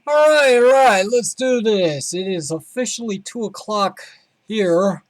Alright, let's do this. It is officially 2 o'clock here,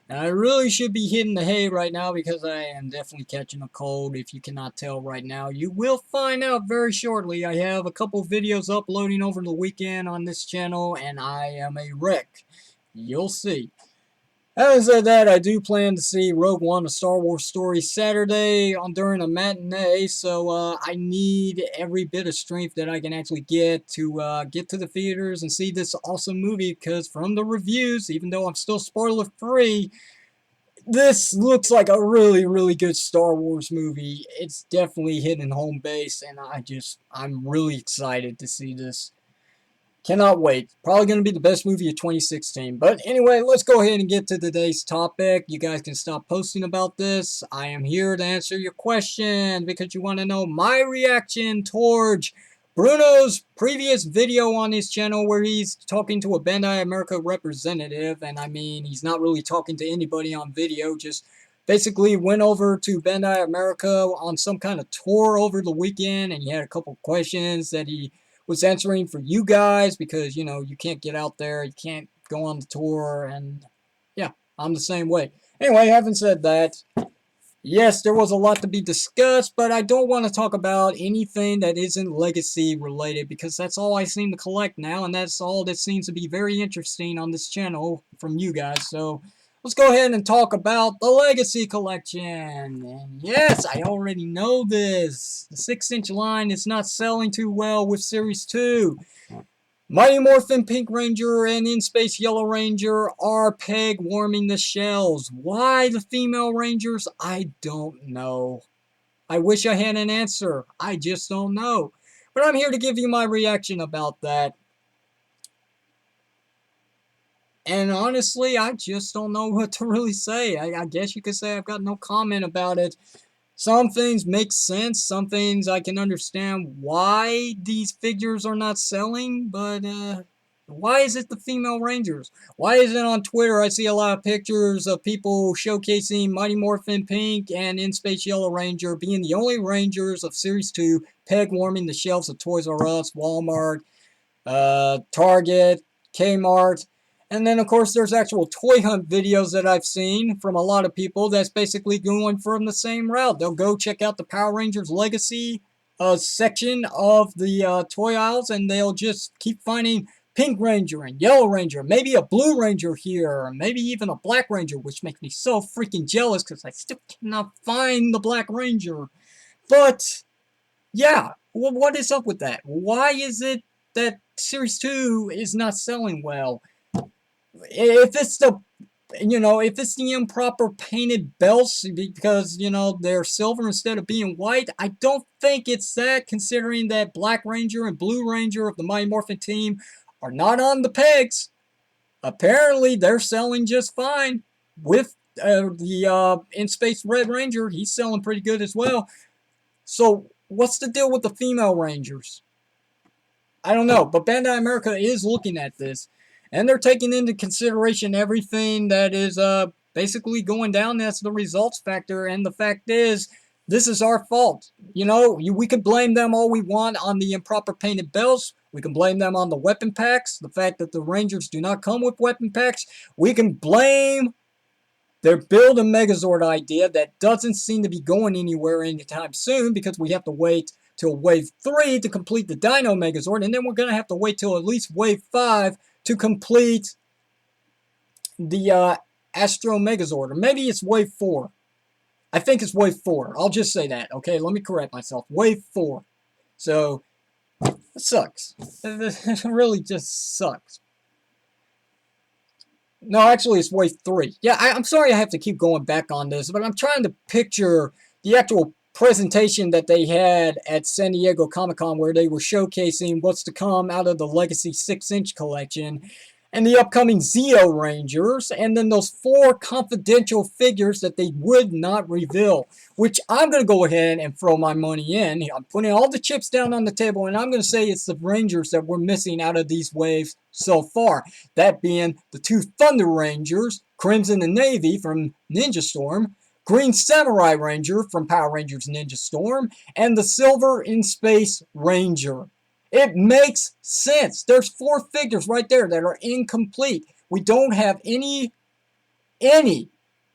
and I really should be hitting the hay right now because I am definitely catching a cold. If you cannot tell right now, you will find out very shortly. I have a couple videos uploading over the weekend on this channel, and I am a wreck. You'll see. Having said that, I do plan to see Rogue One: A Star Wars Story Saturday during a matinee, so I need every bit of strength that I can actually get to the theaters and see this awesome movie. Because from the reviews, even though I'm still spoiler free, this looks like a really good Star Wars movie. It's definitely hitting home base, and I'm really excited to see this. Cannot wait. Probably going to be the best movie of 2016. But anyway, let's go ahead and get to today's topic. You guys can stop posting about this. I am here to answer your question because you want to know my reaction towards Bruno's previous video on his channel where he's talking to a Bandai America representative. And I mean, he's not really talking to anybody on video, just basically went over to Bandai America on some kind of tour over the weekend, and he had a couple questions that he was answering for you guys because, you know, you can't get out there, you can't go on the tour, and yeah, I'm the same way. Anyway, having said that, yes, there was a lot to be discussed, but I don't want to talk about anything that isn't legacy related because that's all I seem to collect now, and that's all that seems to be very interesting on this channel from you guys. So let's go ahead and talk about the Legacy Collection. And yes, I already know this. The 6-inch line is not selling too well with Series 2. Mighty Morphin Pink Ranger and In Space Yellow Ranger are peg warming the shelves. Why the female Rangers? I don't know. I wish I had an answer. I just don't know. But I'm here to give you my reaction about that. And honestly, I just don't know what to really say. I guess you could say I've got no comment about it. Some things make sense. Some things I can understand why these figures are not selling. But why is it the female Rangers? Why is it on Twitter I see a lot of pictures of people showcasing Mighty Morphin Pink and In Space Yellow Ranger being the only Rangers of Series 2 peg warming the shelves of Toys R Us, Walmart, Target, Kmart. And then, of course, there's actual toy hunt videos that I've seen from a lot of people that's basically going from the same route. They'll go check out the Power Rangers Legacy section of the toy aisles, and they'll just keep finding Pink Ranger and Yellow Ranger, maybe a Blue Ranger here, or maybe even a Black Ranger, which makes me so freaking jealous because I still cannot find the Black Ranger. But, yeah, well, what is up with that? Why is it that Series 2 is not selling well? If it's if it's the improper painted belts because, they're silver instead of being white, I don't think it's that, considering that Black Ranger and Blue Ranger of the Mighty Morphin team are not on the pegs. Apparently, they're selling just fine with the In Space Red Ranger. He's selling pretty good as well. So, what's the deal with the female Rangers? I don't know, but Bandai America is looking at this, and they're taking into consideration everything that is basically going down as the results factor. And the fact is, this is our fault. We could blame them all we want on the improper painted belts. We can blame them on the weapon packs, the fact that the Rangers do not come with weapon packs. We can blame their Build a Megazord idea that doesn't seem to be going anywhere anytime soon because we have to wait till Wave 3 to complete the Dino Megazord, and then we're going to have to wait till at least Wave 5 to complete the Astro Megazord. Or maybe it's Wave 4. I think it's Wave 4. I'll just say that. Okay, let me correct myself. Wave 4. So, it sucks. It really just sucks. No, actually, it's Wave 3. Yeah, I'm sorry I have to keep going back on this, but I'm trying to picture the actual presentation that they had at San Diego Comic-Con where they were showcasing what's to come out of the Legacy 6-inch collection and the upcoming Zeo Rangers, and then those 4 confidential figures that they would not reveal, which I'm going to go ahead and throw my money in. I'm putting all the chips down on the table, and I'm going to say it's the Rangers that we're missing out of these waves so far. That being the 2 Thunder Rangers, Crimson and Navy from Ninja Storm, Green Samurai Ranger from Power Rangers Ninja Storm, and the Silver in Space Ranger. It makes sense. There's 4 figures right there that are incomplete. We don't have any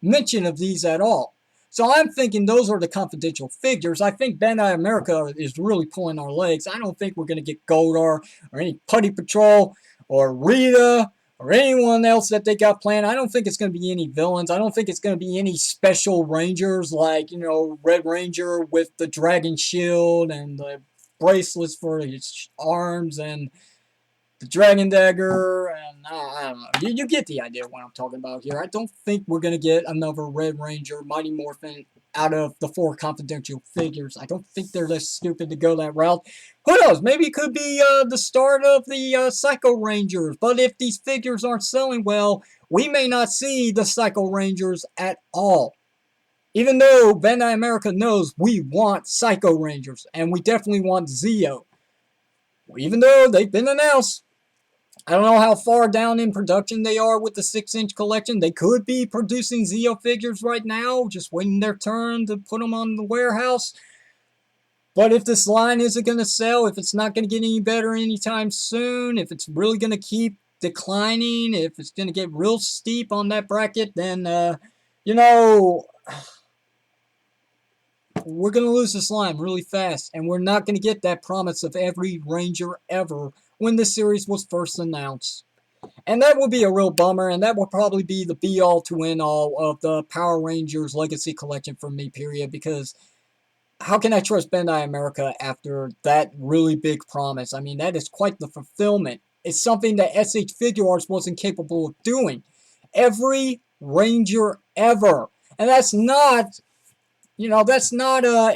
mention of these at all. So I'm thinking those are the confidential figures. I think Bandai America is really pulling our legs. I don't think we're going to get Goldar or any Putty Patrol or Rita or anyone else that they got planned. I don't think it's going to be any villains. I don't think it's going to be any special Rangers like, Red Ranger with the Dragon Shield and the bracelets for his arms and the Dragon Dagger, and I don't know. You get the idea of what I'm talking about here. I don't think we're going to get another Red Ranger, Mighty Morphin out of the 4 confidential figures. I don't think they're that stupid to go that route. Who knows? Maybe it could be the start of the Psycho Rangers. But if these figures aren't selling well, we may not see the Psycho Rangers at all. Even though Bandai America knows we want Psycho Rangers, and we definitely want Zeo. Even though they've been announced, I don't know how far down in production they are with the 6-inch collection. They could be producing Zeo figures right now, just waiting their turn to put them on the warehouse. But if this line isn't going to sell, if it's not going to get any better anytime soon, if it's really going to keep declining, if it's going to get real steep on that bracket, then, we're going to lose this line really fast. And we're not going to get that promise of every Ranger ever when the series was first announced. And that would be a real bummer, and that would probably be the be-all to end-all of the Power Rangers Legacy Collection for me, period, because how can I trust Bandai America after that really big promise? I mean, that is quite the fulfillment. It's something that SH Figuarts wasn't capable of doing. Every Ranger ever. And that's not,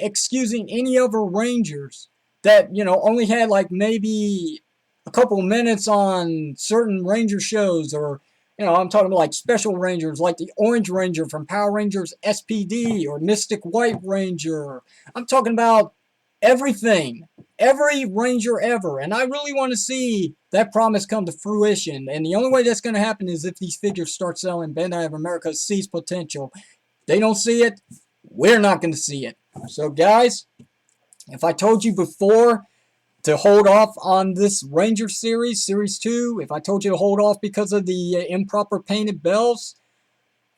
excusing any other Rangers that, only had like maybe a couple minutes on certain Ranger shows, or I'm talking about like special Rangers like the Orange Ranger from Power Rangers SPD or Mystic White Ranger. I'm talking about everything, every Ranger ever, and I really want to see that promise come to fruition. And the only way that's going to happen is if these figures start selling. Bandai of America sees potential. They don't see it, we're not going to see it. So guys, if I told you before to hold off on this Ranger series, Series 2, if I told you to hold off because of the improper painted bells,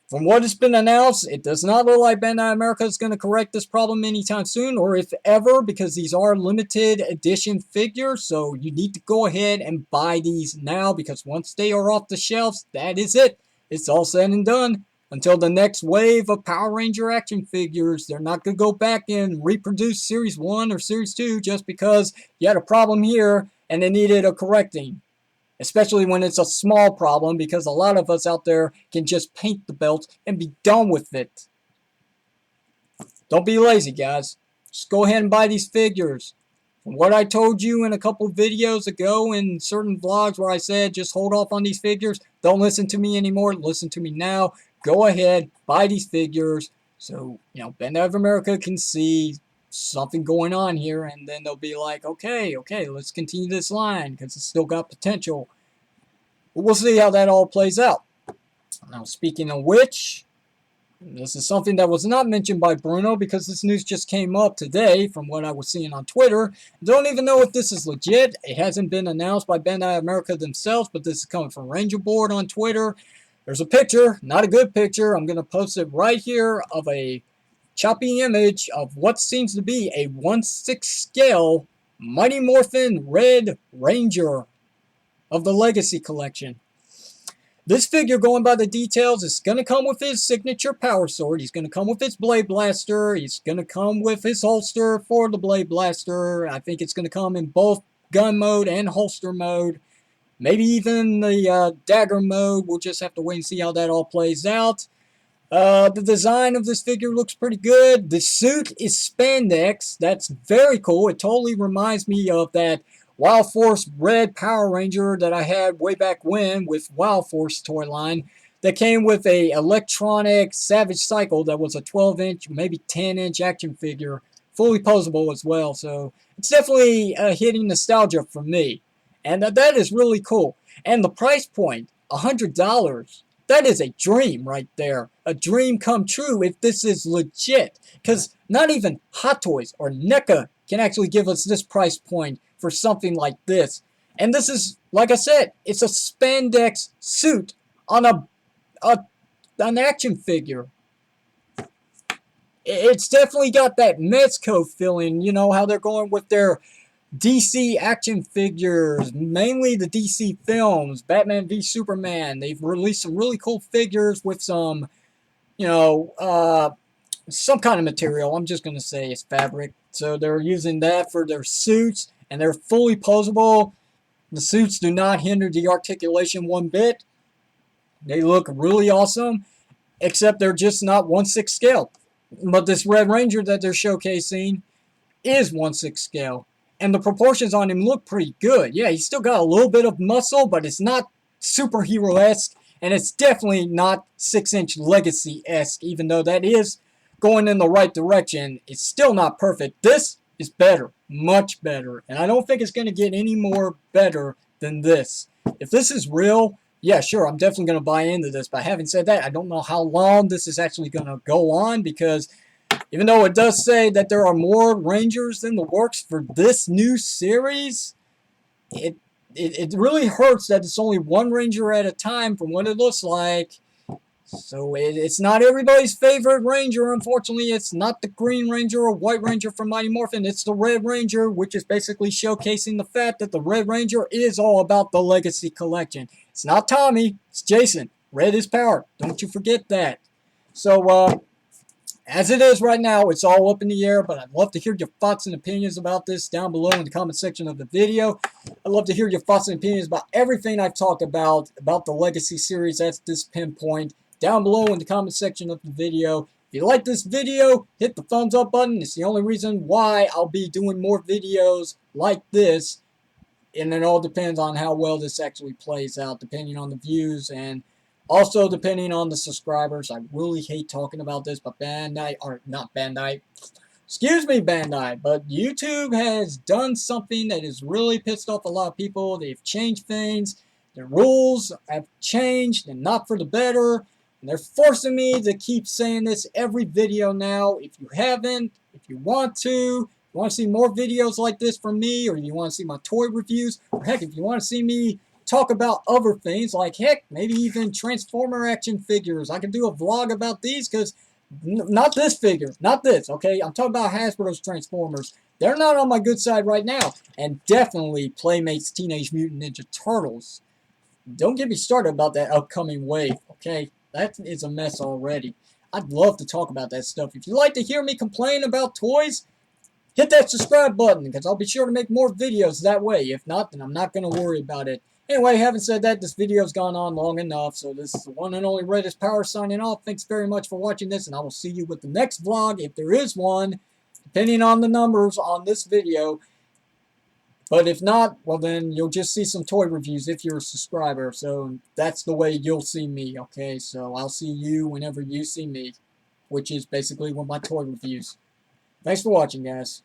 from what has been announced, it does not look like Bandai America is going to correct this problem anytime soon, or if ever, because these are limited edition figures, so you need to go ahead and buy these now, because once they are off the shelves, that is it. It's all said and done. Until the next wave of Power Ranger action figures, they're not going to go back and reproduce Series 1 or Series 2 just because you had a problem here and they needed a correcting. Especially when it's a small problem, because a lot of us out there can just paint the belt and be done with it. Don't be lazy, guys. Just go ahead and buy these figures. From what I told you in a couple videos ago in certain vlogs where I said just hold off on these figures, don't listen to me anymore. Listen to me now. Go ahead, buy these figures so, Bandai of America can see something going on here, and then they'll be like, okay, let's continue this line because it's still got potential. But we'll see how that all plays out. Now, speaking of which, this is something that was not mentioned by Bruno because this news just came up today from what I was seeing on Twitter. Don't even know if this is legit. It hasn't been announced by Bandai America themselves, but this is coming from Ranger Board on Twitter. There's a picture, not a good picture. I'm going to post it right here of a choppy image of what seems to be a 1/6 scale Mighty Morphin Red Ranger of the Legacy Collection. This figure, going by the details, is going to come with his signature power sword. He's going to come with his Blade Blaster. He's going to come with his holster for the Blade Blaster. I think it's going to come in both gun mode and holster mode. Maybe even the dagger mode. We'll just have to wait and see how that all plays out. The design of this figure looks pretty good. The suit is spandex. That's very cool. It totally reminds me of that Wild Force Red Power Ranger that I had way back when with Wild Force toy line. That came with a electronic Savage Cycle that was a 12-inch, maybe 10-inch action figure. Fully posable as well. So it's definitely hitting nostalgia for me. And that is really cool. And the price point, $100. That is a dream right there. A dream come true if this is legit. Because not even Hot Toys or NECA can actually give us this price point for something like this. And this is, like I said, it's a spandex suit on an action figure. It's definitely got that Mezco feeling, you know, how they're going with their DC action figures, mainly the DC films, Batman v Superman. They've released some really cool figures with some, you know, some kind of material. I'm just going to say it's fabric. So they're using that for their suits, and they're fully posable. The suits do not hinder the articulation one bit. They look really awesome, except they're just not 1/6 scale. But this Red Ranger that they're showcasing is 1/6 scale. And the proportions on him look pretty good. Yeah, he's still got a little bit of muscle, but it's not superhero-esque. And it's definitely not 6-inch Legacy-esque, even though that is going in the right direction. It's still not perfect. This is better, much better. And I don't think it's going to get any more better than this. If this is real, yeah, sure, I'm definitely going to buy into this. But having said that, I don't know how long this is actually going to go on, because even though it does say that there are more Rangers in the works for this new series, it really hurts that it's only one Ranger at a time from what it looks like. So it's not everybody's favorite Ranger, unfortunately. It's not the Green Ranger or White Ranger from Mighty Morphin. It's the Red Ranger, which is basically showcasing the fact that the Red Ranger is all about the Legacy Collection. It's not Tommy, it's Jason. Red is power. Don't you forget that. So, as it is right now, it's all up in the air, but I'd love to hear your thoughts and opinions about this down below in the comment section of the video. I'd love to hear your thoughts and opinions about everything I've talked about the Legacy series at this pinpoint, down below in the comment section of the video. If you like this video, hit the thumbs up button. It's the only reason why I'll be doing more videos like this, and it all depends on how well this actually plays out, depending on the views and also depending on the subscribers. I really hate talking about this, but Bandai, or not Bandai, excuse me Bandai, but YouTube has done something that has really pissed off a lot of people. They've changed things. The rules have changed, and not for the better. And they're forcing me to keep saying this every video now. If you haven't, if you want to see more videos like this from me, or you want to see my toy reviews, or heck, if you want to see me talk about other things, like heck, maybe even Transformer action figures, I can do a vlog about these, because not this figure, not this, okay? I'm talking about Hasbro's Transformers. They're not on my good side right now. And definitely Playmates Teenage Mutant Ninja Turtles. Don't get me started about that upcoming wave, okay? That is a mess already. I'd love to talk about that stuff. If you like to hear me complain about toys, hit that subscribe button, because I'll be sure to make more videos that way. If not, then I'm not going to worry about it. Anyway, having said that, this video's gone on long enough, so this is the one and only Red is Power signing off. Thanks very much for watching this, and I will see you with the next vlog, if there is one, depending on the numbers on this video. But if not, well then you'll just see some toy reviews if you're a subscriber. So that's the way you'll see me, okay? So I'll see you whenever you see me, which is basically with my toy reviews. Thanks for watching, guys.